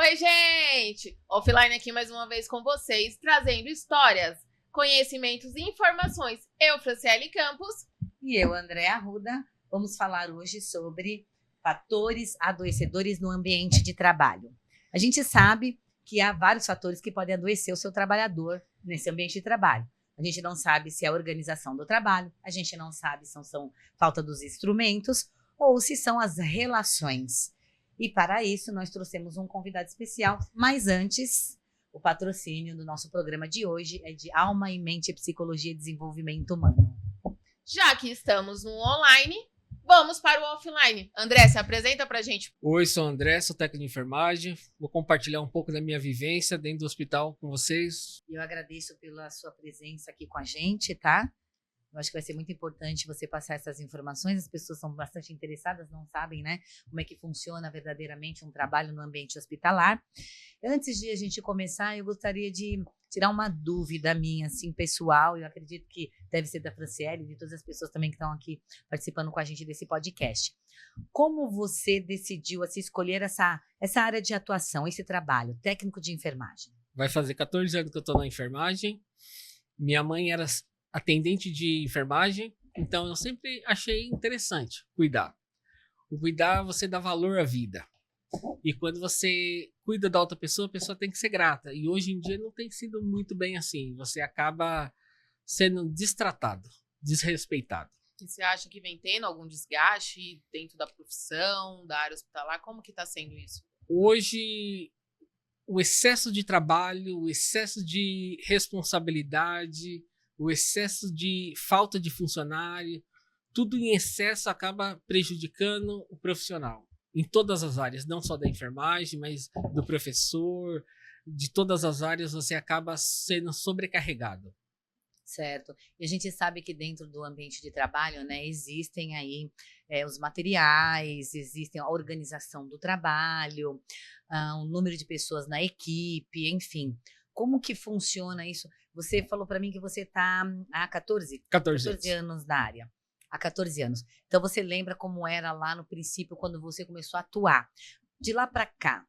Oi, gente! Offline aqui mais uma vez com vocês, trazendo histórias, conhecimentos e informações. Eu, Franciele Campos. E eu, André Arruda. Vamos falar hoje sobre fatores adoecedores no ambiente de trabalho. A gente sabe que há vários fatores que podem adoecer o seu trabalhador nesse ambiente de trabalho. A gente não sabe se é a organização do trabalho, a gente não sabe se são falta dos instrumentos ou se são as relações. E para isso nós trouxemos um convidado especial, mas antes, o patrocínio do nosso programa de hoje é de Alma e Mente, Psicologia e Desenvolvimento Humano. Já que estamos no online, vamos para o offline. André, se apresenta pra gente. Oi, sou o André, sou técnico de enfermagem. Vou compartilhar um pouco da minha vivência dentro do hospital com vocês. Eu agradeço pela sua presença aqui com a gente, tá? Eu acho que vai ser muito importante você passar essas informações. As pessoas são bastante interessadas, não sabem, né, como é que funciona verdadeiramente um trabalho no ambiente hospitalar. Antes de a gente começar, eu gostaria de tirar uma dúvida minha, assim, pessoal. Eu acredito que deve ser da Franciele e de todas as pessoas também que estão aqui participando com a gente desse podcast. Como você decidiu assim, escolher essa área de atuação, esse trabalho, técnico de enfermagem? Vai fazer 14 anos que eu estou na enfermagem. Minha mãe era atendente de enfermagem, então eu sempre achei interessante cuidar. O cuidar, você dá valor à vida. E quando você cuida da outra pessoa, a pessoa tem que ser grata. E hoje em dia não tem sido muito bem assim. Você acaba sendo destratado, desrespeitado. E você acha que vem tendo algum desgaste dentro da profissão, da área hospitalar? Como que está sendo isso? Hoje, o excesso de trabalho, o excesso de responsabilidade, o excesso de falta de funcionário, tudo em excesso acaba prejudicando o profissional. Em todas as áreas, não só da enfermagem, mas do professor, de todas as áreas você acaba sendo sobrecarregado. Certo. E a gente sabe que dentro do ambiente de trabalho, né, existem aí os materiais, existem a organização do trabalho, o número de pessoas na equipe, enfim. Como que funciona isso? Você falou para mim que você está há 14 anos na área. Há 14 anos. Então, você lembra como era lá no princípio, quando você começou a atuar? De lá para cá,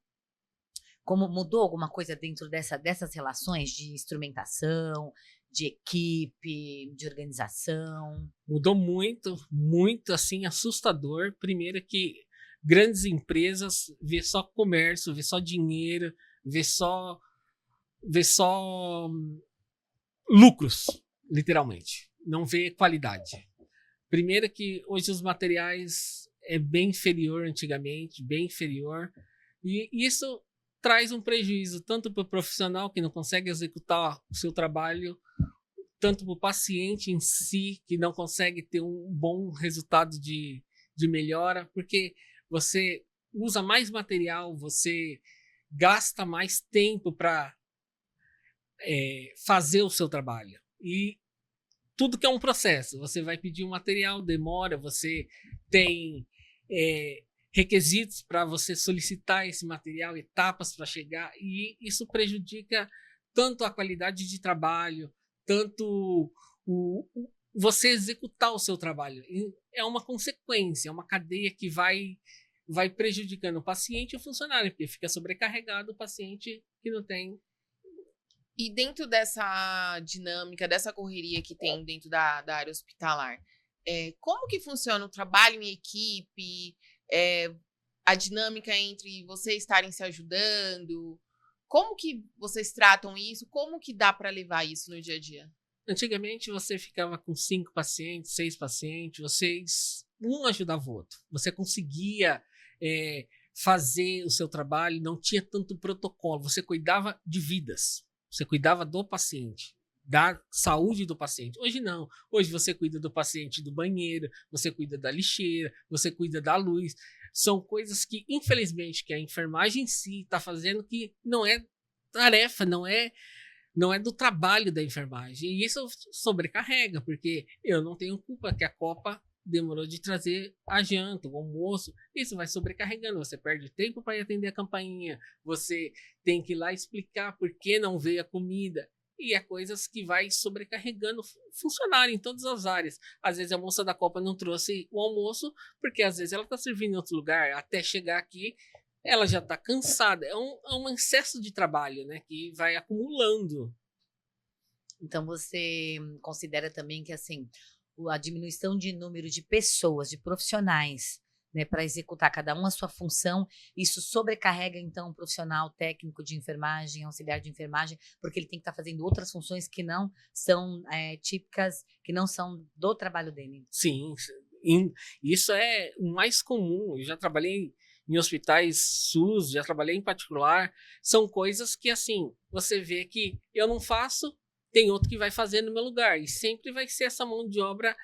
como mudou alguma coisa dentro dessas relações de instrumentação, de equipe, de organização? Mudou muito, muito, assim, assustador. Primeiro que grandes empresas vê só comércio, vê só dinheiro, vê só lucros, literalmente. Não vê qualidade. Primeiro que hoje os materiais é bem inferior antigamente, bem inferior. E isso traz um prejuízo tanto para o profissional que não consegue executar o seu trabalho, tanto para o paciente em si que não consegue ter um bom resultado de melhora, porque você usa mais material, você gasta mais tempo para fazer o seu trabalho. E tudo que é um processo, você vai pedir um material, demora, você tem requisitos para você solicitar esse material, etapas para chegar, e isso prejudica tanto a qualidade de trabalho, tanto você executar o seu trabalho. E é uma consequência, é uma cadeia que vai prejudicando o paciente e o funcionário, porque fica sobrecarregado o paciente que não tem. E dentro dessa dinâmica, dessa correria que tem dentro da área hospitalar, como que funciona o trabalho em equipe, a dinâmica entre vocês estarem se ajudando? Como que vocês tratam isso? Como que dá para levar isso no dia a dia? Antigamente você ficava com 5 pacientes, 6 pacientes, um ajudava o outro. Você conseguia fazer o seu trabalho, não tinha tanto protocolo, você cuidava de vidas. Você cuidava do paciente, da saúde do paciente. Hoje não. Hoje você cuida do paciente do banheiro, você cuida da lixeira, você cuida da luz. São coisas que, infelizmente, que a enfermagem em si está fazendo que não é tarefa, não é do trabalho da enfermagem. E isso sobrecarrega, porque eu não tenho culpa que a Copa demorou de trazer a janta, o almoço. Isso vai sobrecarregando, você perde tempo para ir atender a campainha, você tem que ir lá explicar por que não veio a comida, e é coisas que vai sobrecarregando funcionário em todas as áreas. Às vezes a moça da Copa não trouxe o almoço, porque às vezes ela está servindo em outro lugar, até chegar aqui ela já está cansada. É um excesso de trabalho, né, que vai acumulando. Então, você considera também que, assim, a diminuição de número de pessoas, de profissionais, né, para executar cada um a sua função, isso sobrecarrega, então, o profissional técnico de enfermagem, auxiliar de enfermagem, porque ele tem que estar fazendo outras funções que não são típicas, que não são do trabalho dele. Sim, isso é o mais comum. Eu já trabalhei em hospitais SUS, já trabalhei em particular. São coisas que, assim, você vê que eu não faço, tem outro que vai fazer no meu lugar. E sempre vai ser essa mão de obra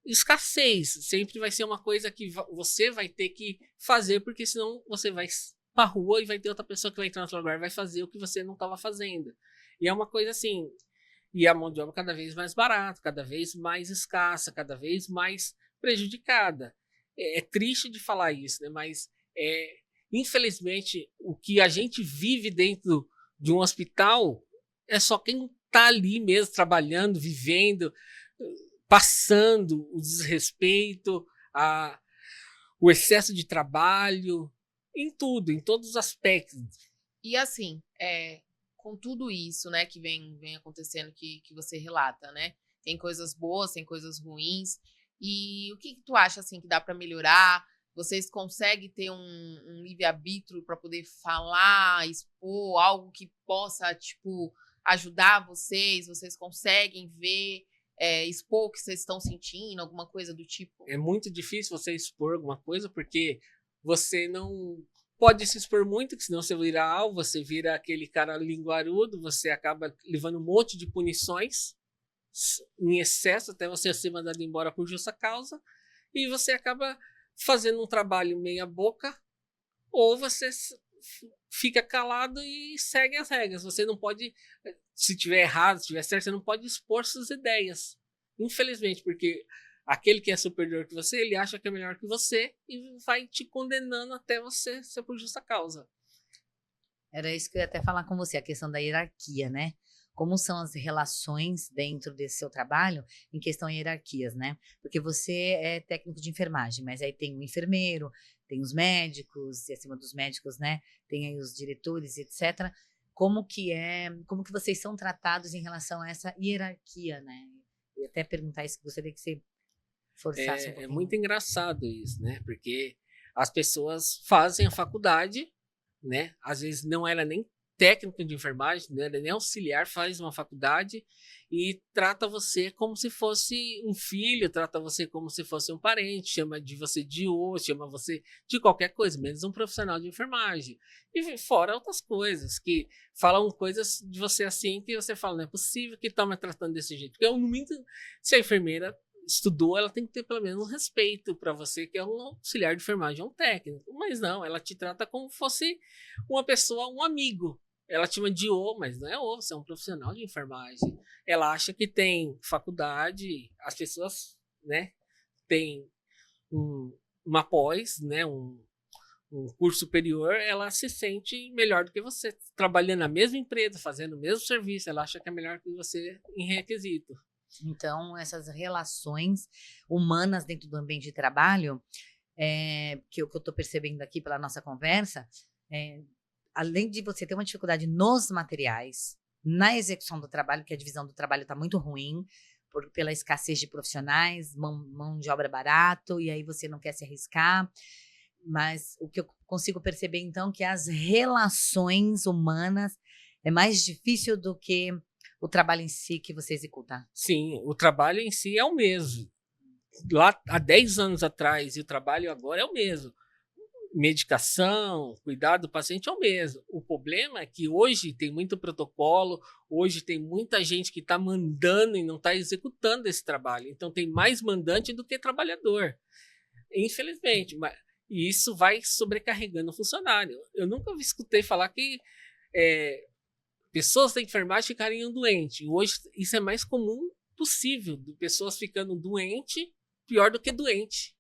escassez. Sempre vai ser uma coisa que você vai ter que fazer, porque senão você vai pra rua e vai ter outra pessoa que vai entrar no seu lugar e vai fazer o que você não estava fazendo. E é uma coisa assim. E a mão de obra cada vez mais barata, cada vez mais escassa, cada vez mais prejudicada. É triste de falar isso, né? Mas infelizmente o que a gente vive dentro de um hospital é só quem está ali mesmo trabalhando, vivendo, passando o desrespeito, o excesso de trabalho, em tudo, em todos os aspectos. E assim, com tudo isso, né, que vem acontecendo, que você relata, né? Tem coisas boas, tem coisas ruins. E o que tu acha, assim, que dá para melhorar? Vocês conseguem ter um livre-arbítrio para poder falar, expor algo que possa, tipo, ajudar vocês? Vocês conseguem ver, expor o que vocês estão sentindo, alguma coisa do tipo? É muito difícil você expor alguma coisa, porque você não pode se expor muito, que senão você vira alvo, você vira aquele cara linguarudo, você acaba levando um monte de punições em excesso até você ser mandado embora por justa causa, e você acaba fazendo um trabalho meia boca, ou você fica calado e segue as regras. Você não pode, se tiver errado, se tiver certo, você não pode expor suas ideias. Infelizmente, porque aquele que é superior que você, ele acha que é melhor que você e vai te condenando até você ser por justa causa. Era isso que eu ia até falar com você, a questão da hierarquia, né? Como são as relações dentro desse seu trabalho em questão de hierarquias, né? Porque você é técnico de enfermagem, mas aí tem o enfermeiro, tem os médicos, e acima dos médicos, né? Tem aí os diretores, etc. Como que vocês são tratados em relação a essa hierarquia, né? Eu ia até perguntar isso, gostaria que você forçasse um pouquinho. É muito engraçado isso, né? Porque as pessoas fazem a faculdade, né? Às vezes não era nem técnico de enfermagem, não era nem auxiliar, faz uma faculdade e trata você como se fosse um filho, trata você como se fosse um parente, chama de você de ô, chama você de qualquer coisa, menos um profissional de enfermagem. E fora outras coisas, que falam coisas de você assim que você fala, não é possível que estão me tratando desse jeito. Porque, no mínimo, se a enfermeira estudou, ela tem que ter pelo menos um respeito para você, que é um auxiliar de enfermagem, um técnico. Mas não, ela te trata como se fosse uma pessoa, um amigo. Ela te chama de ô, mas não é ô, você é um profissional de enfermagem. Ela acha que tem faculdade, as pessoas, né, têm uma pós, né, um curso superior, ela se sente melhor do que você. Trabalhando na mesma empresa, fazendo o mesmo serviço, ela acha que é melhor que você em requisito. Então, essas relações humanas dentro do ambiente de trabalho, que eu estou percebendo aqui pela nossa conversa, além de você ter uma dificuldade nos materiais, na execução do trabalho, que a divisão do trabalho está muito ruim, pela escassez de profissionais, mão de obra barato, e aí você não quer se arriscar. Mas o que eu consigo perceber, então, que as relações humanas é mais difícil do que o trabalho em si que você executa. Sim, o trabalho em si é o mesmo. Lá há 10 anos atrás e o trabalho agora é o mesmo. Medicação, cuidado do paciente é o mesmo. O problema é que hoje tem muito protocolo, hoje tem muita gente que está mandando e não está executando esse trabalho. Então tem mais mandante do que trabalhador. Infelizmente, e isso vai sobrecarregando o funcionário. Eu nunca escutei falar que pessoas da enfermagem ficariam doentes. Hoje isso é mais comum possível, de pessoas ficando doentes, pior do que doente.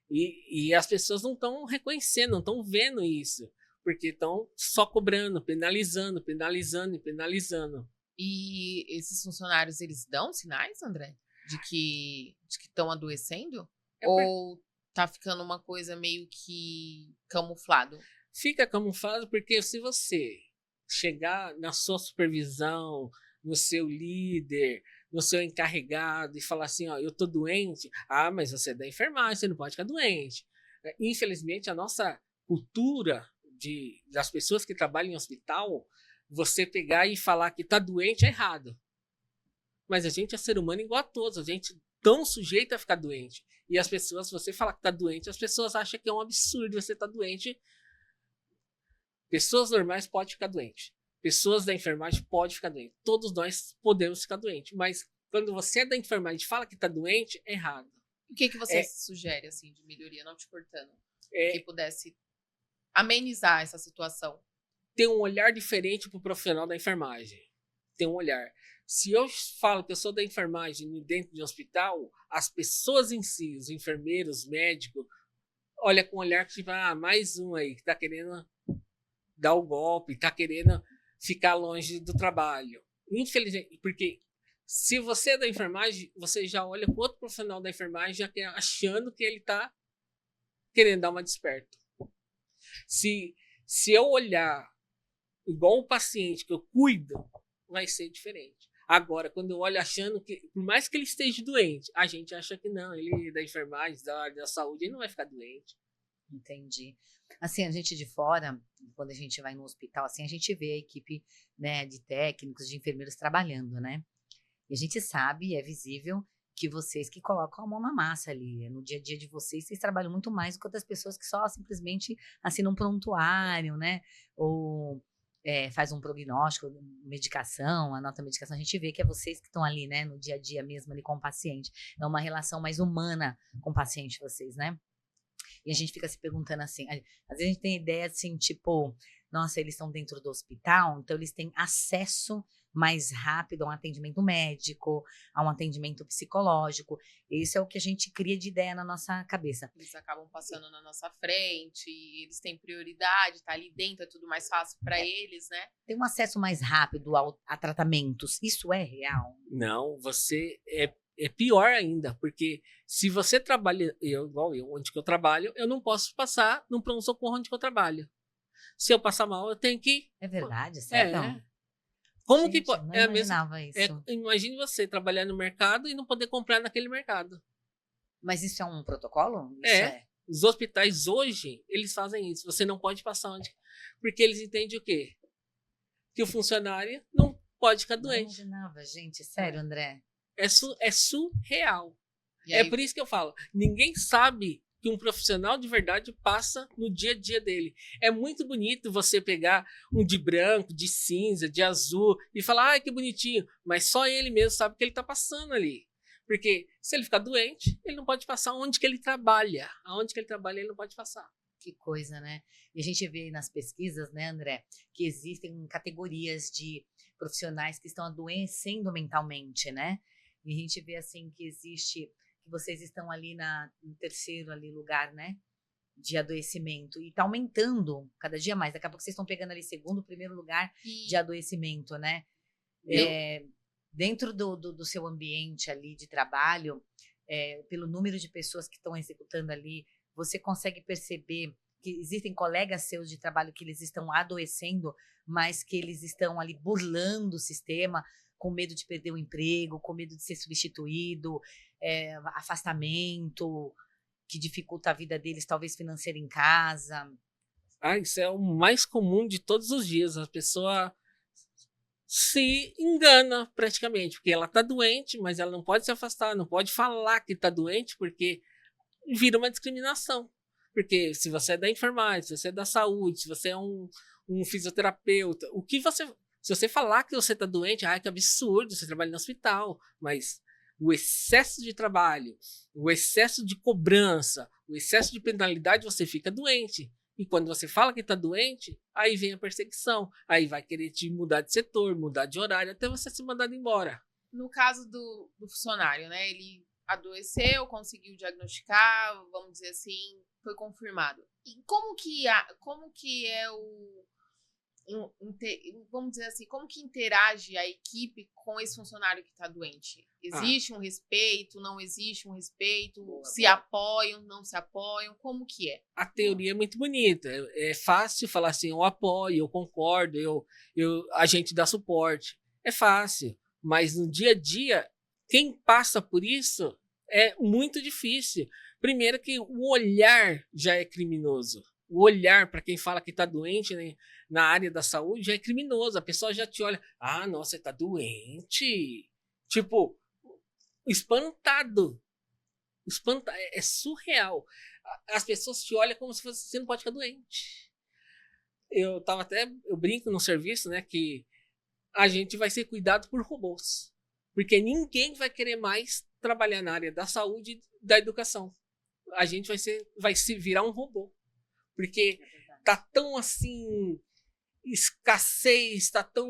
E as pessoas não estão reconhecendo, não estão vendo isso, porque estão só cobrando, penalizando, penalizando e penalizando. E esses funcionários, eles dão sinais, André, de que estão adoecendo? Ou tá ficando uma coisa meio que camuflado? Fica camuflado porque se você chegar na sua supervisão, no seu líder, no seu encarregado e falar assim, ó, eu tô doente, mas você é da enfermagem, você não pode ficar doente. Infelizmente, a nossa cultura das pessoas que trabalham em hospital, você pegar e falar que tá doente é errado. Mas a gente é ser humano igual a todos, a gente é tão sujeito a ficar doente. E as pessoas, se você falar que tá doente, as pessoas acham que é um absurdo você estar doente. Pessoas normais podem ficar doentes. Pessoas da enfermagem podem ficar doentes. Todos nós podemos ficar doentes. Mas quando você é da enfermagem e fala que está doente, é errado. O que você sugere, assim, de melhoria, não te cortando? Que pudesse amenizar essa situação. Ter um olhar diferente para o profissional da enfermagem. Ter um olhar. Se eu falo que eu sou da enfermagem dentro de um hospital, as pessoas em si, os enfermeiros, os médicos, olha com um olhar que tipo, mais um aí que está querendo dar o golpe, está querendo ficar longe do trabalho. Infelizmente, porque se você é da enfermagem, você já olha para outro profissional da enfermagem já achando que ele está querendo dar uma desperta. Se eu olhar igual um paciente que eu cuido, vai ser diferente. Agora, quando eu olho achando que, por mais que ele esteja doente, a gente acha que não, ele é da enfermagem, da área da saúde, ele não vai ficar doente. Entendi. Assim, a gente de fora, quando a gente vai no hospital, assim, a gente vê a equipe, né, de técnicos, de enfermeiros trabalhando, né? E a gente sabe, é visível, que vocês que colocam a mão na massa ali, no dia a dia de vocês trabalham muito mais do que outras pessoas que só simplesmente assinam um prontuário, né? Ou faz um prognóstico, medicação, anota a medicação. A gente vê que é vocês que estão ali, né, no dia a dia mesmo ali com o paciente. É uma relação mais humana com o paciente, vocês, né? E a gente fica se perguntando assim, às vezes a gente tem ideia assim, tipo, nossa, eles estão dentro do hospital, então eles têm acesso mais rápido a um atendimento médico, a um atendimento psicológico. Isso é o que a gente cria de ideia na nossa cabeça. Eles acabam passando na nossa frente, eles têm prioridade, tá ali dentro, é tudo mais fácil para eles, né? Tem um acesso mais rápido a tratamentos. Isso é real? Não, você é pior ainda, porque se você trabalha, igual eu, onde que eu trabalho, eu não posso passar num pronto-socorro onde que eu trabalho. Se eu passar mal, eu tenho que... É verdade, sério? Como gente, que pode? Não imaginava isso. Imagine você trabalhar no mercado e não poder comprar naquele mercado. Mas isso é um protocolo? Os hospitais hoje, eles fazem isso. Você não pode passar onde... Porque eles entendem o quê? Que o funcionário não pode ficar doente. Não imaginava, gente. Sério, André? É surreal. E aí, É por isso que eu falo, ninguém sabe que um profissional de verdade passa no dia a dia dele. É muito bonito você pegar um de branco, de cinza, de azul e falar, que bonitinho, mas só ele mesmo sabe o que ele está passando ali. Porque se ele ficar doente, ele não pode passar onde que ele trabalha. Aonde que ele trabalha, ele não pode passar. Que coisa, né? E a gente vê nas pesquisas, né, André, que existem categorias de profissionais que estão adoecendo mentalmente, né? E a gente vê, assim, que existe... que vocês estão ali no terceiro lugar, né, de adoecimento, e tá aumentando cada dia mais. Daqui a pouco vocês estão pegando ali segundo, primeiro lugar de adoecimento, né? Dentro do seu ambiente ali de trabalho, pelo número de pessoas que estão executando ali, você consegue perceber que existem colegas seus de trabalho que eles estão adoecendo, mas que eles estão ali burlando o sistema, com medo de perder o emprego, com medo de ser substituído, afastamento, que dificulta a vida deles, talvez financeira em casa. Isso é o mais comum de todos os dias. A pessoa se engana praticamente, porque ela está doente, mas ela não pode se afastar, não pode falar que está doente, porque vira uma discriminação. Porque se você é da enfermagem, se você é da saúde, se você é um fisioterapeuta, se você falar que você está doente, que absurdo, você trabalha no hospital, mas o excesso de trabalho, o excesso de cobrança, o excesso de penalidade, você fica doente. E quando você fala que está doente, aí vem a perseguição, aí vai querer te mudar de setor, mudar de horário, até você ser mandado embora. No caso do funcionário, né, ele adoeceu, conseguiu diagnosticar, vamos dizer assim, foi confirmado. E como que é vamos dizer assim, como que interage a equipe com esse funcionário que está doente? Existe um respeito, não existe um respeito? Se apoiam, não se apoiam? Como que é? A teoria é muito bonita. É fácil falar assim, eu apoio, eu concordo, a gente dá suporte. É fácil. Mas no dia a dia, quem passa por isso é muito difícil. Primeiro que o olhar já é criminoso. O olhar para quem fala que está doente, né, na área da saúde já é criminoso. A pessoa já te olha, ah, nossa, você está doente. Tipo, espantado. É surreal. As pessoas te olham como se você não pode ficar doente. Eu brinco no serviço, né, que a gente vai ser cuidado por robôs. Porque ninguém vai querer mais trabalhar na área da saúde e da educação. A gente vai se virar um robô. Porque tá tão assim, escassez, tá tão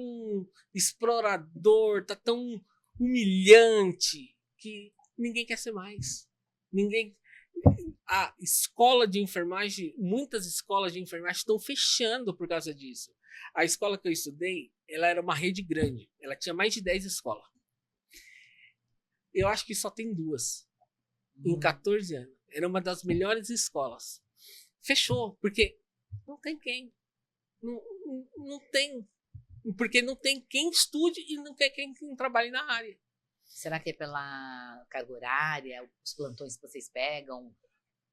explorador, tá tão humilhante que ninguém quer ser mais. A escola de enfermagem, muitas escolas de enfermagem estão fechando por causa disso. A escola que eu estudei, ela era uma rede grande. Ela tinha mais de 10 escolas. Eu acho que só tem 2 em 14 anos. Era uma das melhores escolas. Fechou, porque não tem quem. Não tem. Porque não tem quem estude e não tem quem trabalhe na área. Será que é pela carga horária, os plantões que vocês pegam?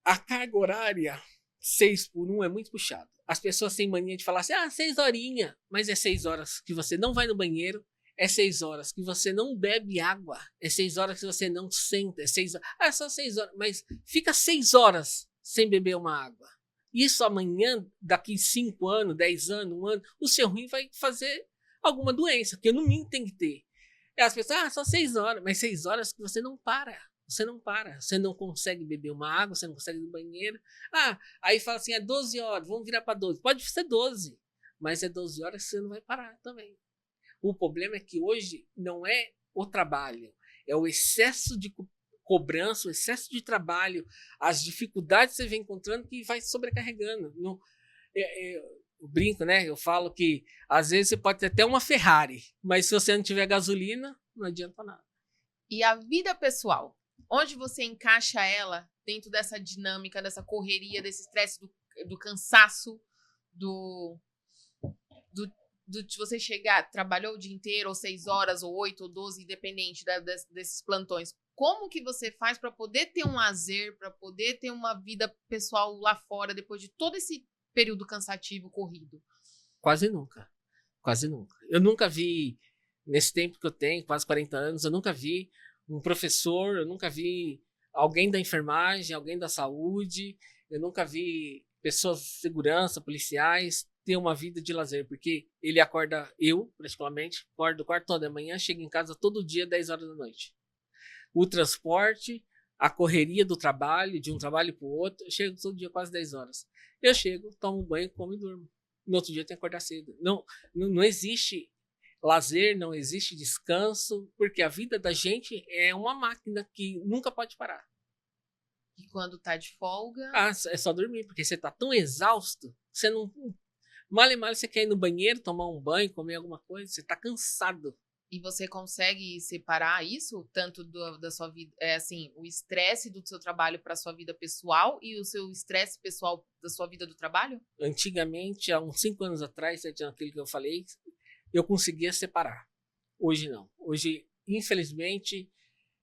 A carga horária, 6x1, é muito puxado. As pessoas têm mania de falar assim, 6 horinhas. Mas é 6 horas que você não vai no banheiro, é 6 horas que você não bebe água, é 6 horas que você não senta, é 6 horas. É só 6 horas, mas fica 6 horas sem beber uma água. Isso amanhã, daqui 5 anos, 10 anos, 1 ano, o seu rim vai fazer alguma doença, que no mínimo tem que ter. E as pessoas, só 6 horas, mas 6 horas que você não para. Você não para, você não consegue beber uma água, você não consegue ir no banheiro. Aí fala assim, é 12 horas, vamos virar para 12. Pode ser 12, mas é 12 horas que você não vai parar também. O problema é que hoje não é o trabalho, é o excesso de cobrança, o excesso de trabalho, as dificuldades que você vem encontrando que vai sobrecarregando. Eu brinco, né? Eu falo que às vezes você pode ter até uma Ferrari, mas se você não tiver gasolina, não adianta nada. E a vida pessoal? Onde você encaixa ela dentro dessa dinâmica, dessa correria, desse estresse, do cansaço, de você chegar, trabalhou o dia inteiro, ou 6 horas, ou 8, ou 12, independente desses plantões. Como que você faz para poder ter um lazer, para poder ter uma vida pessoal lá fora, depois de todo esse período cansativo, corrido? Quase nunca. Quase nunca. Eu nunca vi, nesse tempo que eu tenho, quase 40 anos, eu nunca vi um professor, eu nunca vi alguém da enfermagem, alguém da saúde, eu nunca vi pessoas de segurança, policiais, ter uma vida de lazer, porque ele acorda, eu, particularmente, acordo 4 horas da manhã, chego em casa todo dia, 10 horas da noite. O transporte, a correria do trabalho, de um trabalho para o outro, eu chego todo dia quase 10 horas. Eu chego, tomo banho, como e durmo. No outro dia eu tenho que acordar cedo. Não existe lazer, não existe descanso, porque a vida da gente é uma máquina que nunca pode parar. E quando tá de folga? É só dormir, porque você tá tão exausto, você não... Mal e mal você quer ir no banheiro, tomar um banho, comer alguma coisa, você tá cansado. E você consegue separar isso, tanto da sua vida, o estresse do seu trabalho para sua vida pessoal e o seu estresse pessoal da sua vida do trabalho? Antigamente, há uns 5 anos atrás, aquilo que eu falei, eu conseguia separar. Hoje não. Hoje, infelizmente,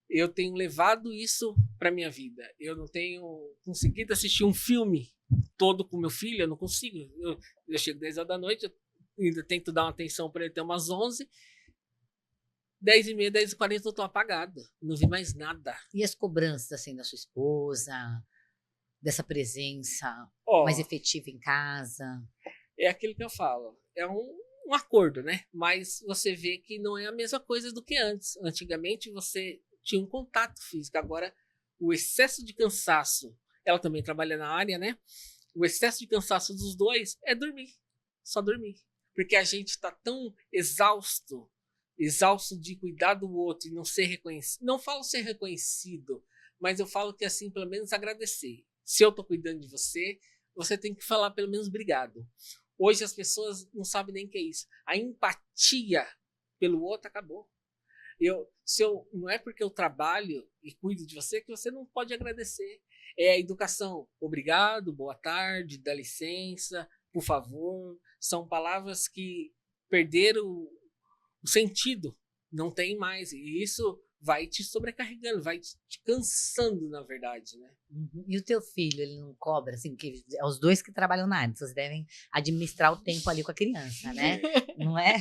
eu tenho levado isso para minha vida. Eu não tenho conseguido assistir um filme todo com meu filho, eu não consigo. Eu chego 10 horas da noite, eu ainda tento dar uma atenção para ele até umas 11. 10h30, 10h40 eu tô apagado. Não vi mais nada. E as cobranças, assim, da sua esposa, dessa presença mais efetiva em casa? É aquilo que eu falo. É um acordo, né? Mas você vê que não é a mesma coisa do que antes. Antigamente você tinha um contato físico. Agora, o excesso de cansaço, ela também trabalha na área, né? O excesso de cansaço dos dois é dormir. Só dormir. Porque a gente tá tão exausto de cuidar do outro e não ser reconhecido. Não falo ser reconhecido, mas eu falo que assim, pelo menos agradecer. Se eu tô cuidando de você, você tem que falar pelo menos obrigado. Hoje as pessoas não sabem nem o que é isso. A empatia pelo outro acabou. Não é porque eu trabalho e cuido de você que você não pode agradecer. É a educação. Obrigado, boa tarde, dá licença, por favor. São palavras que perderam o sentido. Não tem mais. E isso vai te sobrecarregando, vai te cansando, na verdade, né? Uhum. E o teu filho, ele não cobra, assim, que é os dois que trabalham na área, vocês devem administrar o tempo ali com a criança, né? Não é?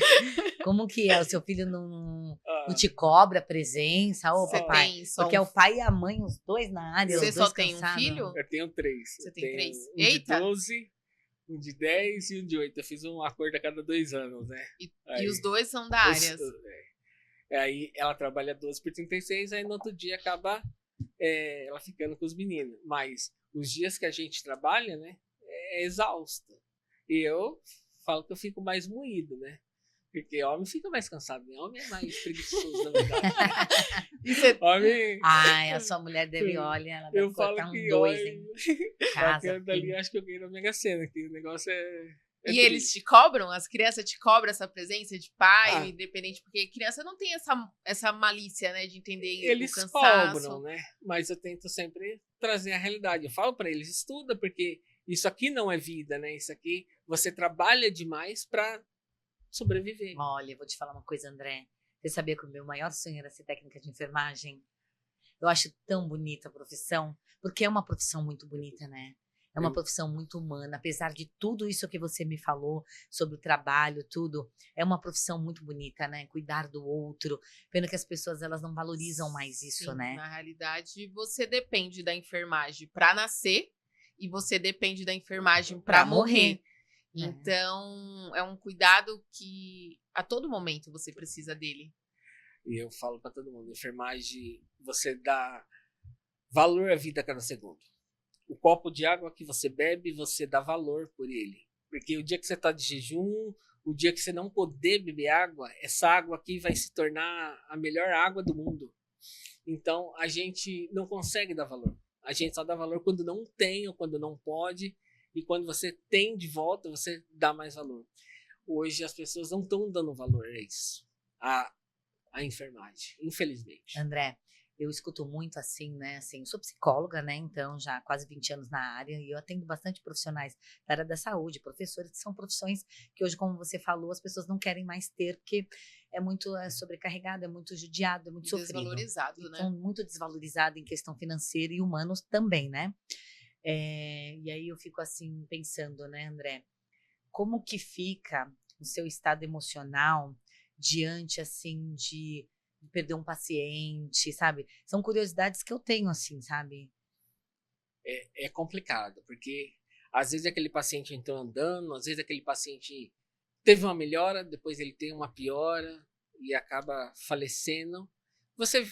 Como que é? O seu filho não te cobra a presença? Ô, Você papai, tem só porque é o pai e a mãe, os dois na área, Você os só dois tem um cansados. filho? Eu tenho 3. Você Eu tem tenho 3? Um Eita! de 12, um de 10 e um de 8. Eu fiz um acordo a cada 2 anos, né? E os dois são da área. Aí ela trabalha 12 por 36, aí no outro dia acaba ela ficando com os meninos. Mas os dias que a gente trabalha, né, é exausto. E eu falo que eu fico mais moído, né? Porque homem fica mais cansado, né? Homem é mais preguiçoso, na verdade. Homem... Ai, a sua mulher deve, olha, ela deve Eu falo cortar que 2, hein? Casa, dali, acho que eu ganhei na Mega Sena, que o negócio é e eles te cobram? As crianças te cobram essa presença de pai, independente? Porque criança não tem essa malícia, né, de entender eles o cansaço. cobram, né? Mas eu tento sempre trazer a realidade. Eu falo para eles, estuda, porque isso aqui não é vida, né? Isso aqui, você trabalha demais para sobreviver. Olha, eu vou te falar uma coisa, André. Você sabia que o meu maior sonho era ser técnica de enfermagem? Eu acho tão bonita a profissão, porque é uma profissão muito bonita, né? É uma profissão muito humana, apesar de tudo isso que você me falou sobre o trabalho, tudo, é uma profissão muito bonita, né? Cuidar do outro. Pena que as pessoas elas não valorizam mais isso, Sim, né? Na realidade, você depende da enfermagem para nascer e você depende da enfermagem para morrer. Então, é um cuidado que a todo momento você precisa dele. E eu falo para todo mundo, enfermagem, você dá valor à vida a cada segundo. O copo de água que você bebe, você dá valor por ele. Porque o dia que você está de jejum, o dia que você não poder beber água, essa água aqui vai se tornar a melhor água do mundo. Então, a gente não consegue dar valor. A gente só dá valor quando não tem ou quando não pode. E quando você tem de volta, você dá mais valor. Hoje as pessoas não estão dando valor a isso. A enfermagem, infelizmente. André, eu escuto muito assim, né? Assim, eu sou psicóloga, né? Então, já há quase 20 anos na área e eu atendo bastante profissionais da área da saúde, professores, que são profissões que hoje, como você falou, as pessoas não querem mais ter, porque é muito sobrecarregado, é muito judiado, é muito sofrido. Desvalorizado, né? Então, muito desvalorizado em questão financeira e humanos também, né? E aí eu fico assim, pensando, né, André? Como que fica o seu estado emocional diante, assim, de perder um paciente, sabe? São curiosidades que eu tenho, assim, sabe? É complicado, porque às vezes aquele paciente entrou andando, às vezes aquele paciente teve uma melhora, depois ele tem uma piora e acaba falecendo. Você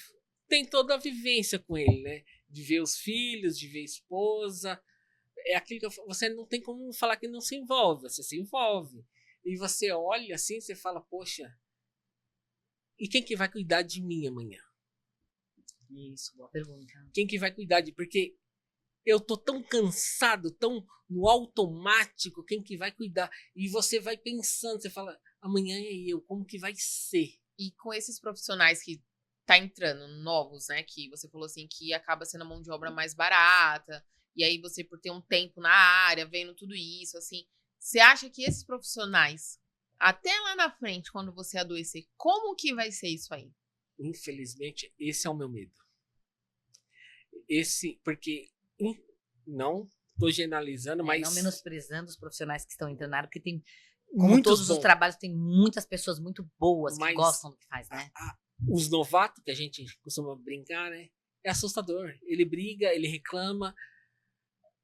tem toda a vivência com ele, né? De ver os filhos, de ver a esposa. É aquilo que você não tem como falar que não se envolve, você se envolve. E você olha assim, você fala, poxa, e quem que vai cuidar de mim amanhã? Isso, boa pergunta. Quem que vai cuidar de... Porque eu tô tão cansado, tão no automático, quem que vai cuidar? E você vai pensando, você fala, amanhã é eu, como que vai ser? E com esses profissionais que tá entrando, novos, né, que você falou assim, que acaba sendo a mão de obra mais barata, e aí você, por ter um tempo na área, vendo tudo isso, assim, você acha que esses profissionais, até lá na frente, quando você adoecer, como que vai ser isso aí? Infelizmente, esse é o meu medo. Porque, não tô generalizando, mas... Não menosprezando os profissionais que estão entrando na área, porque tem, muitos os trabalhos, tem muitas pessoas muito boas que gostam do que faz, né? Os novatos, que a gente costuma brincar, né? É assustador. Ele briga, ele reclama,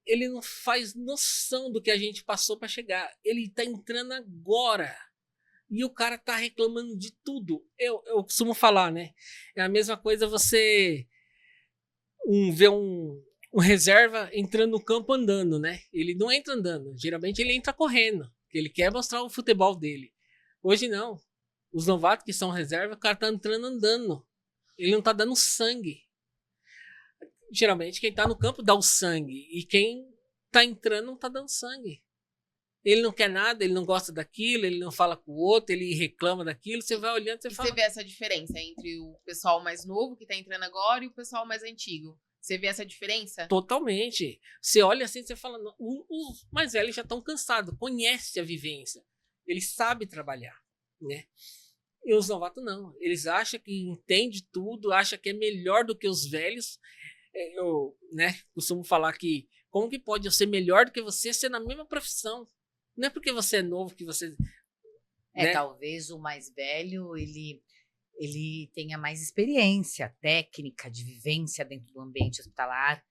ele não faz noção do que a gente passou para chegar. Ele tá entrando agora. E o cara tá reclamando de tudo. Eu costumo falar, né? É a mesma coisa você ver um reserva entrando no campo andando, né? Ele não entra andando. Geralmente ele entra correndo. Porque ele quer mostrar o futebol dele. Hoje não. Os novatos que são reserva, o cara tá entrando andando. Ele não tá dando sangue. Geralmente quem tá no campo dá o sangue. E quem tá entrando não tá dando sangue. Ele não quer nada, ele não gosta daquilo, ele não fala com o outro, ele reclama daquilo. Você vai olhando, você E fala... você vê essa diferença entre o pessoal mais novo que tá entrando agora e o pessoal mais antigo? Você vê essa diferença? Totalmente. Você olha assim, você fala, "Não, os mais velhos já estão cansados, conhecem a vivência, eles sabem trabalhar, né? E os novatos não, eles acham que entende tudo, acham que é melhor do que os velhos. Eu, né, costumo falar que como que pode eu ser melhor do que você ser na mesma profissão? Não é porque você é novo que você... né? Talvez o mais velho, ele tenha mais experiência técnica, de vivência dentro do ambiente hospitalar,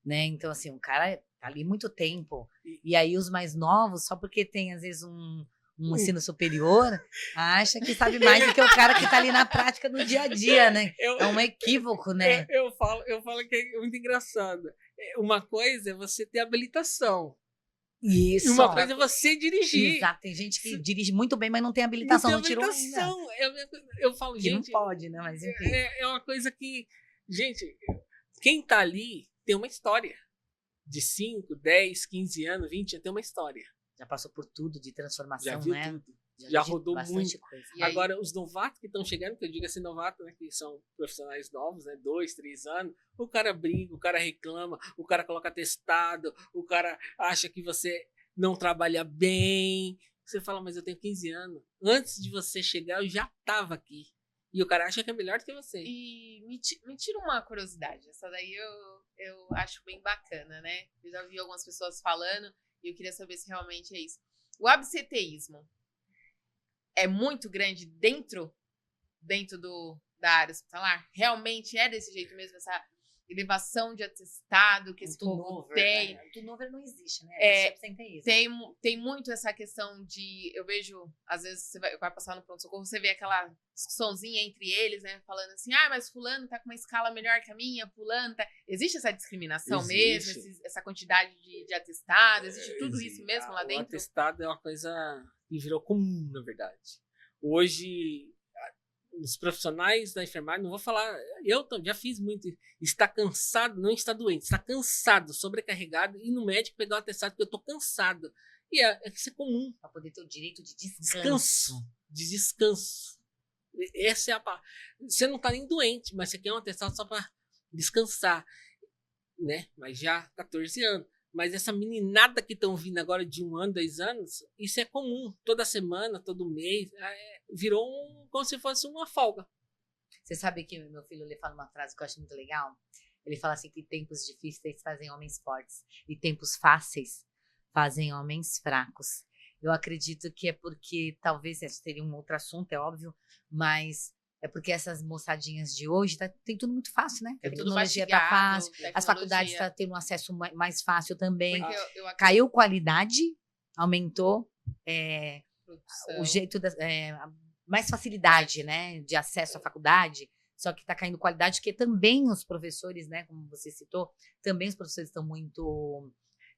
né? Então, assim, o cara tá ali muito tempo. E aí os mais novos, só porque tem, às vezes, um ensino superior, acha que sabe mais do que o cara que tá ali na prática no dia a dia, né? É um equívoco, né? Eu falo que é muito engraçado. Uma coisa é você ter habilitação. Isso. E uma coisa é você dirigir. Exato. Tem gente que dirige muito bem, mas não tem habilitação, não tirou ainda. Habilitação. Eu falo, Que gente... não pode, né? Mas enfim. É uma coisa que... Gente, quem tá ali tem uma história. De 5, 10, 15 anos, 20 anos, tem uma história. Já passou por tudo de transformação, Já viu né? tudo. Já rodou bastante muito. coisa. Agora, os novatos que estão chegando, que eu digo assim, novatos, né, que são profissionais novos, né, 2, 3 anos, o cara briga, o cara reclama, o cara coloca atestado, o cara acha que você não trabalha bem. Você fala, mas eu tenho 15 anos. Antes de você chegar, eu já estava aqui. E o cara acha que é melhor do que você. E me tira uma curiosidade. Essa daí eu acho bem bacana, né? Eu já vi algumas pessoas falando e eu queria saber se realmente é isso. O absenteísmo é muito grande dentro da área hospitalar? Realmente é desse jeito mesmo, essa elevação de atestado que esse povo tem? Né? O turnover não existe, né? Tem muito essa questão de... Eu vejo, às vezes, você vai passar no pronto-socorro, você vê aquela discussãozinha entre eles, né? Falando assim, mas fulano tá com uma escala melhor que a minha, fulano tá... Existe essa discriminação mesmo? Essa quantidade de atestado? Existe tudo isso mesmo lá dentro? O atestado é uma coisa que virou comum, na verdade. Hoje... os profissionais da enfermagem, não vou falar, eu já fiz muito, está cansado, não está doente, está cansado, sobrecarregado, e no médico pegar o atestado porque eu estou cansado. E isso é comum. Para poder ter o direito de descanso. De descanso. Essa é a palavra. Você não está nem doente, mas você quer um atestado só para descansar, né? Mas já 14 anos. Mas essa meninada que estão vindo agora de 1 ano, 2 anos, isso é comum. Toda semana, todo mês, virou como se fosse uma folga. Você sabe que meu filho ele fala uma frase que eu acho muito legal? Ele fala assim que tempos difíceis fazem homens fortes e tempos fáceis fazem homens fracos. Eu acredito que é porque, talvez esse seria um outro assunto, é óbvio, mas... é porque essas moçadinhas de hoje tem tudo muito fácil, né? A tecnologia tá fácil, as faculdades estão tendo um acesso mais fácil também. Caiu qualidade, aumentou o jeito, mais facilidade, né, de acesso à faculdade, só que tá caindo qualidade, porque também os professores, né, como você citou, também os professores estão muito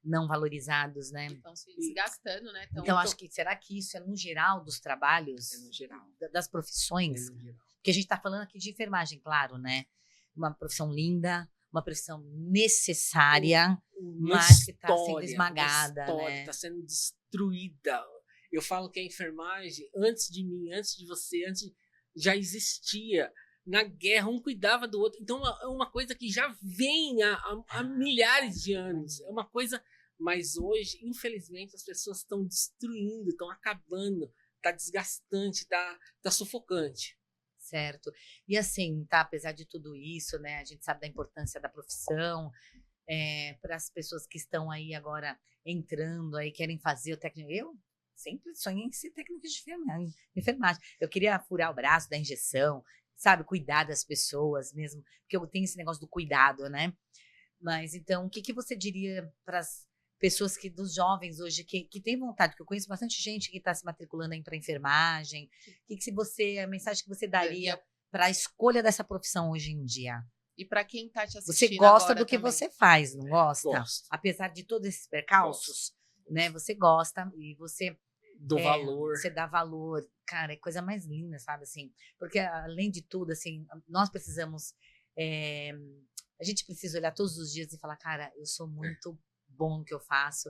não valorizados, né? Estão se desgastando, né? Então, acho que, será que isso é no geral dos trabalhos? É no geral. Das profissões? É no geral. Porque a gente está falando aqui de enfermagem, claro, né? Uma profissão linda, uma profissão necessária, mas que está sendo esmagada, né? Está sendo destruída. Eu falo que a enfermagem, antes de mim, antes de você, já existia. Na guerra, um cuidava do outro. Então, é uma coisa que já vem há milhares de anos. É uma coisa... Mas hoje, infelizmente, as pessoas estão destruindo, estão acabando. Está desgastante, está sufocante. Certo. E assim, tá, apesar de tudo isso, né, a gente sabe da importância da profissão, para as pessoas que estão aí agora entrando, aí querem fazer o técnico. Eu sempre sonhei em ser técnico de enfermagem. Eu queria furar o braço da injeção, sabe, cuidar das pessoas mesmo, porque eu tenho esse negócio do cuidado, né? Mas então, o que você diria para as pessoas dos jovens hoje que têm vontade, que eu conheço bastante gente que está se matriculando aí para enfermagem, a mensagem que você daria para a escolha dessa profissão hoje em dia? E para quem está te assistindo você gosta agora do que também. Você faz, não gosta? Gosto. Apesar de todos esses percalços, né? Você gosta e você valor. Você dá valor. Cara, é coisa mais linda, sabe, assim? Porque, além de tudo, assim, nós precisamos... a gente precisa olhar todos os dias e falar, cara, eu sou muito bom no que eu faço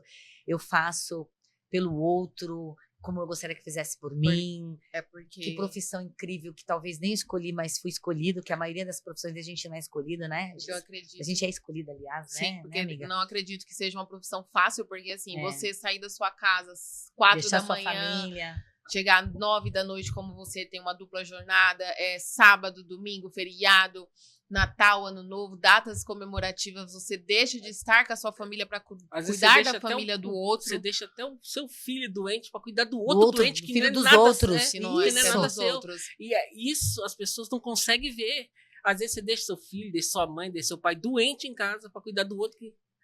pelo outro, como eu gostaria que fizesse por mim. É porque... Que profissão incrível, que talvez nem escolhi, mas fui escolhido, que a maioria das profissões a gente não é escolhido, né? Eu acredito. A gente é escolhido, aliás, Sim, né? porque né, amiga? não acredito que seja uma profissão fácil, porque assim, É. você sair da sua casa às 4 Deixar da sua manhã, família. chegar às 9 da noite, como você tem uma dupla jornada, sábado, domingo, feriado, Natal, Ano Novo, datas comemorativas, você deixa de estar com a sua família para Às vezes cuidar você deixa da até família do outro. Você deixa até o seu filho doente para cuidar do Do outro doente, que filho não é dos nada, outros. Que que não não é é nada dos seu. outros. E é isso as pessoas não conseguem ver. Às vezes você deixa seu filho, deixa sua mãe, deixa seu pai doente em casa para cuidar do outro.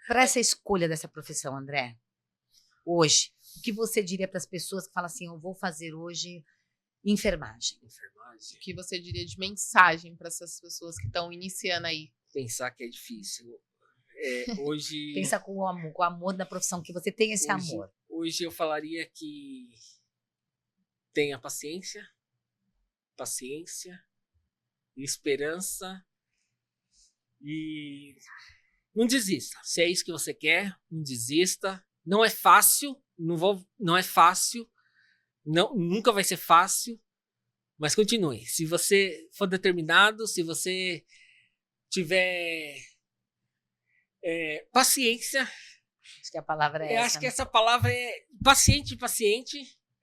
Para essa escolha dessa profissão, André, hoje, o que você diria para as pessoas que falam assim, eu vou fazer hoje enfermagem? O que você diria de mensagem para essas pessoas que estão iniciando aí? Pensar que é difícil. Hoje... Pensa com o amor da profissão, que você tem esse amor. Hoje eu falaria que tenha paciência, esperança e não desista. Se é isso que você quer, não desista. Não é fácil, não é fácil, nunca vai ser fácil, mas continue. Se você for determinado, se você tiver paciência. Acho que a palavra é Eu essa. acho que essa palavra é paciente.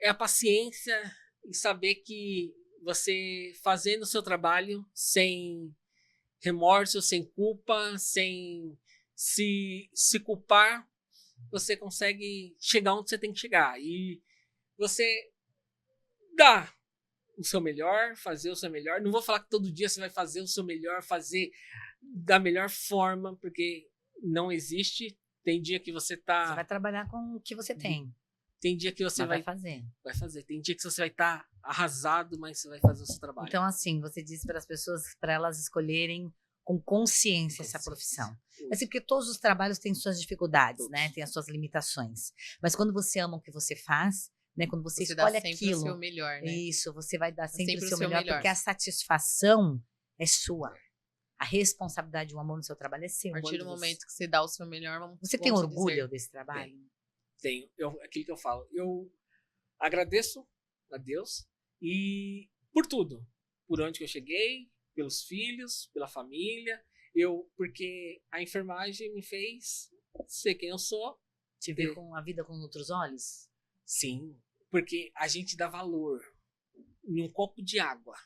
É a paciência e saber que você fazendo o seu trabalho sem remorso, sem culpa, sem se culpar, você consegue chegar onde você tem que chegar. E você dá o seu melhor, fazer o seu melhor. Não vou falar que todo dia você vai fazer o seu melhor, fazer da melhor forma, porque não existe. Tem dia que você tá... Você vai trabalhar com o que você tem. Tem dia que você vai fazer. Vai fazer. Tem dia que você vai estar arrasado, mas você vai fazer o seu trabalho. Então, assim, você disse para as pessoas, para elas escolherem com consciência essa profissão. Assim, porque todos os trabalhos têm suas dificuldades, né? Tem as suas limitações. Mas quando você ama o que você faz, né? Quando você escolhe dá sempre aquilo, o seu melhor, né? Isso, você vai dar sempre sempre o seu melhor, porque a satisfação é sua. A responsabilidade e o amor no seu trabalho é seu. A partir do momento que você dá o seu melhor, você tem orgulho desse trabalho? Tenho. Aquilo que eu falo. Eu agradeço a Deus e por tudo. Por onde que eu cheguei, pelos filhos, pela família. Porque a enfermagem me fez ser quem eu sou. Te ver com a vida com outros olhos? Sim, porque a gente dá valor em um copo de água.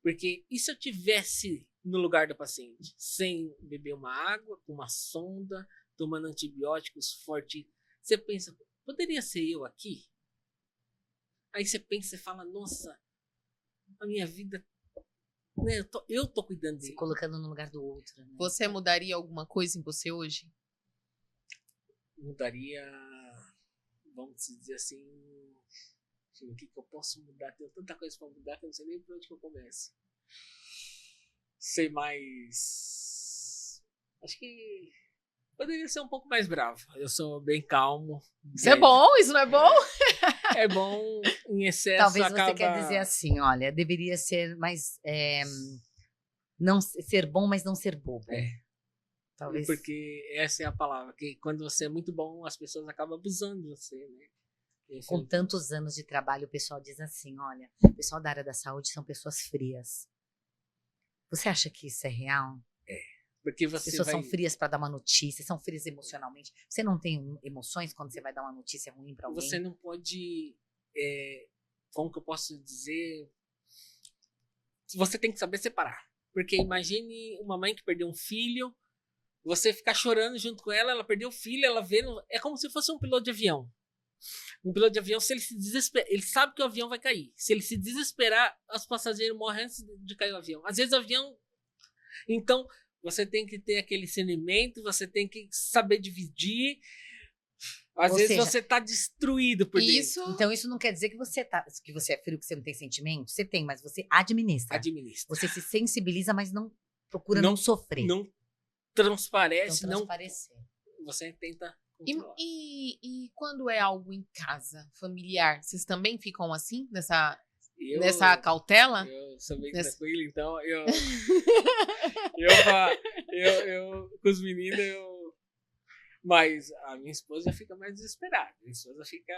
Porque e se eu tivesse no lugar do paciente, sem beber uma água, com uma sonda, tomando antibióticos fortes, você pensa, poderia ser eu aqui? Aí você pensa e fala, nossa, a minha vida, né, eu tô cuidando dele. Se colocando no lugar do outro. Né? Você mudaria alguma coisa em você hoje? Mudaria, vamos dizer assim, o que eu posso mudar? Tem tanta coisa para mudar que eu não sei nem por onde que eu começo. Ser mais... Acho que poderia ser um pouco mais bravo. Eu sou bem calmo. Isso é bom? Isso não é bom? É bom em excesso. Talvez você quer dizer assim, olha, deveria ser mais... não ser bom, mas não ser bobo. Talvez. Porque essa é a palavra. Que quando você é muito bom, as pessoas acabam abusando de você, né? Com tantos anos de trabalho, o pessoal diz assim, olha, o pessoal da área da saúde são pessoas frias. Você acha que isso é real? Porque As pessoas são frias para dar uma notícia, são frias emocionalmente. Você não tem emoções quando você vai dar uma notícia ruim para alguém? Você não pode, como que eu posso dizer? Você tem que saber separar. Porque imagine uma mãe que perdeu um filho, você ficar chorando junto com ela perdeu o filho, ela vendo... É como se fosse um piloto de avião. Um piloto de avião, se ele se desesperar, ele sabe que o avião vai cair. Se ele se desesperar, os passageiros morrem antes de cair o avião. Às vezes o avião... Então, você tem que ter aquele discernimento, você tem que saber dividir. Às vezes você tá destruído por dentro. Então, isso não quer dizer que você é frio, que você não tem sentimento. Você tem, mas você administra. Você se sensibiliza, mas não procura não sofrer. Não transparece. Não transparecer. Você tenta... E quando é algo em casa, familiar, vocês também ficam assim, nessa cautela? Eu sou bem tranquilo, então eu com os meninos, Mas a minha esposa já fica mais desesperada. Minha esposa fica...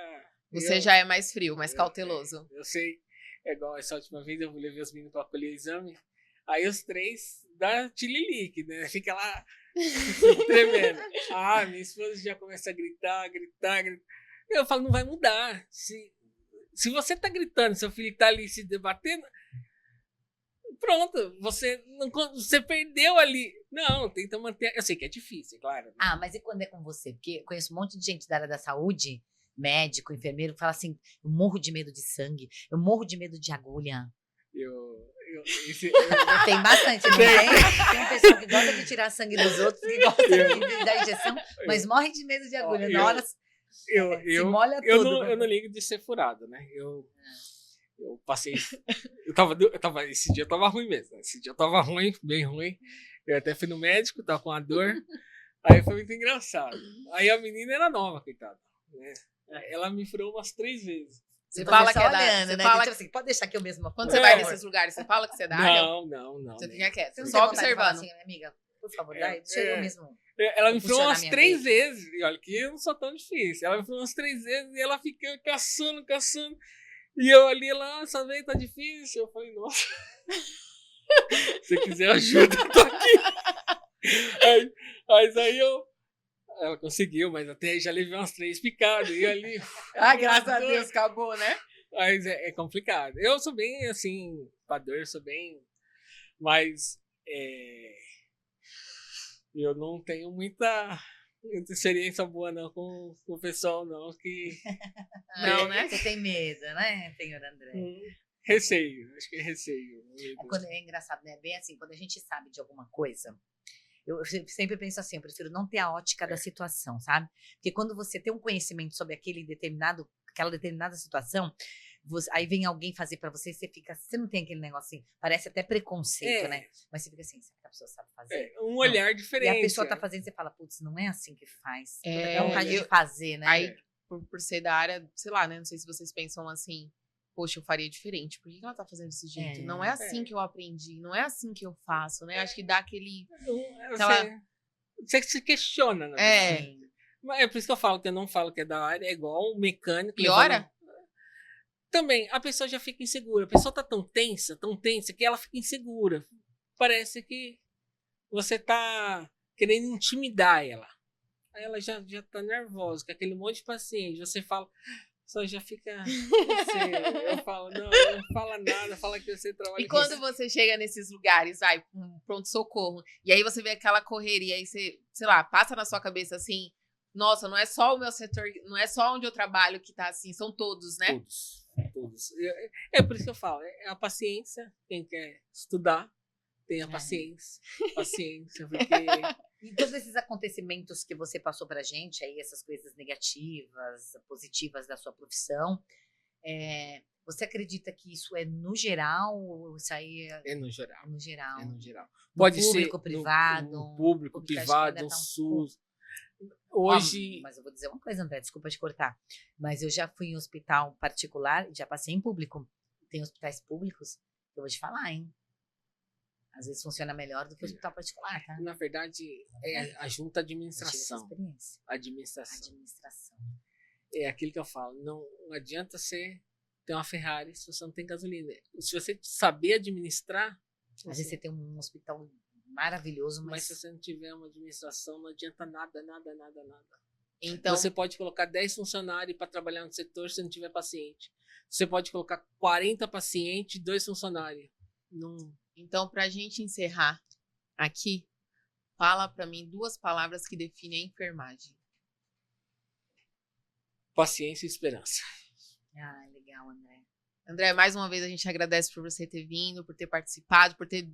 Você já é mais frio, mais cauteloso. Eu sei. É igual essa última vez eu levei os meninos para colher o exame. Aí os 3 dá tililique, né? Fica lá tremendo. Minha esposa já começa a gritar. Eu falo, não vai mudar. Se você tá gritando, seu filho tá ali se debatendo, pronto, você perdeu ali. Não, tenta manter. Eu sei que é difícil, claro. Né? Mas e quando é com você? Porque eu conheço um monte de gente da área da saúde, médico, enfermeiro, que fala assim: eu morro de medo de sangue, eu morro de medo de agulha. Tem bastante, não tem? Tem pessoa que gosta de tirar sangue dos outros, que gosta de dar injeção, mas morre de medo de agulha. Na hora se molha tudo. Eu não ligo de ser furado, né? Eu passei. Esse dia eu tava ruim mesmo. Esse dia eu tava ruim, bem ruim. Eu até fui no médico, tava com a dor. Aí foi muito engraçado. Aí a menina era nova, coitada. Né? Ela me furou umas 3 vezes. Você fala que é olhando, né? Fala... Tipo assim, pode deixar que eu mesmo. Quando você vai nesses lugares, você fala que você dá? Não. Você fica quieto. Você só observando. Assim, amiga, por favor, deixa eu mesmo. Ela me furou umas 3 vezes. E olha que eu não sou tão difícil. Ela me furou umas 3 vezes e ela fica caçando. E eu ali lá, essa vez tá difícil. Eu falei, nossa. Se quiser ajuda, eu tô aqui. Mas aí ela conseguiu, mas até já levei umas 3 picadas. E ali. Graças a Deus, acabou, né? Mas é complicado. Eu sou bem, assim, pra dor, eu sou bem. Mas eu não tenho muita experiência boa, não, com o pessoal, não. Não, né? Você tem medo, né, senhor André? Receio, acho que é receio. É engraçado, né? Bem assim, quando a gente sabe de alguma coisa. Eu sempre penso assim, eu prefiro não ter a ótica da situação, sabe? Porque quando você tem um conhecimento sobre aquela determinada situação, aí vem alguém fazer pra você e você não tem aquele negócio assim, parece até preconceito, né? Mas você fica assim, será que a pessoa sabe fazer? Um olhar diferente. E a pessoa tá fazendo, você fala, putz, não é assim que faz. É vontade de fazer, né? Aí, por ser da área, sei lá, né? Não sei se vocês pensam assim, poxa, eu faria diferente. Por que ela tá fazendo desse jeito? Não é assim que eu aprendi, não é assim que eu faço, né? Acho que dá aquele... Você se questiona, né? É por isso que eu falo que eu não falo que é da área, é igual um mecânico. Piora? Também, a pessoa já fica insegura. A pessoa tá tão tensa, que ela fica insegura. Parece que você tá querendo intimidar ela. Aí ela já tá nervosa, com aquele monte de paciente. Você fala... Só já fica. Não sei, eu falo, não fala nada, fala que você trabalha. E quando você chega nesses lugares, vai, pronto-socorro, e aí você vê aquela correria, aí você, sei lá, passa na sua cabeça assim, nossa, não é só o meu setor, não é só onde eu trabalho que tá assim, são todos, né? Todos. É por isso que eu falo, é a paciência, quem quer estudar, tenha paciência, porque... E todos esses acontecimentos que você passou pra gente, aí essas coisas negativas, positivas da sua profissão, você acredita que isso é no geral? Isso aí é no geral. No geral. É no geral. Pode público, ser privado. No público, privado, no SUS. Hoje... Mas eu vou dizer uma coisa, André, desculpa te cortar. Mas eu já fui em hospital particular e já passei em público. Tem hospitais públicos que eu vou te falar, hein? Às vezes funciona melhor do que o hospital particular, tá? Na verdade, é a junta administração. Experiência. Administração. É aquilo que eu falo. Não adianta você ter uma Ferrari se você não tem gasolina. Se você saber administrar... Às vezes você tem um hospital maravilhoso, mas se você não tiver uma administração, não adianta nada. Então, você pode colocar 10 funcionários para trabalhar no setor se não tiver paciente. Você pode colocar 40 pacientes e 2 funcionários. Não... Então, pra gente encerrar aqui, fala pra mim 2 palavras que definem a enfermagem. Paciência e esperança. Legal, André. André, mais uma vez a gente agradece por você ter vindo, por ter participado, por ter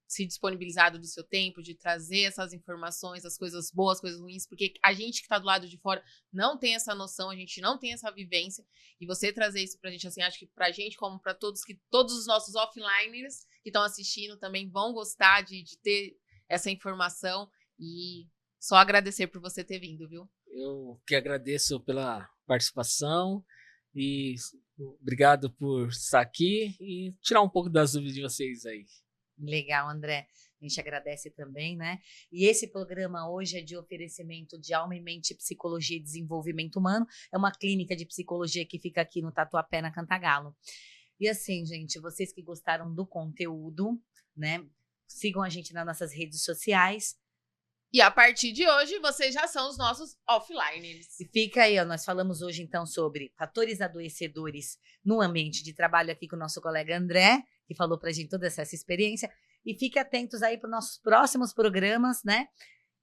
se disponibilizado do seu tempo, de trazer essas informações, as coisas boas, coisas ruins, porque a gente que tá do lado de fora não tem essa noção, a gente não tem essa vivência, e você trazer isso pra gente, assim, acho que pra gente, como pra todos os nossos offliners que estão assistindo também vão gostar de ter essa informação, e só agradecer por você ter vindo, viu? Eu que agradeço pela participação, e obrigado por estar aqui e tirar um pouco das dúvidas de vocês aí. Legal, André. A gente agradece também, né? E esse programa hoje é de oferecimento de Alma e Mente, Psicologia e Desenvolvimento Humano. É uma clínica de psicologia que fica aqui no Tatuapé, na Cantagalo. E assim, gente, vocês que gostaram do conteúdo, né? Sigam a gente nas nossas redes sociais. E a partir de hoje, vocês já são os nossos offliners. E fica aí, ó, nós falamos hoje então sobre fatores adoecedores no ambiente de trabalho aqui com o nosso colega André, que falou pra gente toda essa experiência. E fique atentos aí para os nossos próximos programas, né?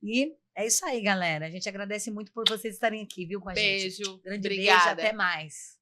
E é isso aí, galera. A gente agradece muito por vocês estarem aqui, viu, com a gente. Beijo. Grande Obrigada. beijo, até mais.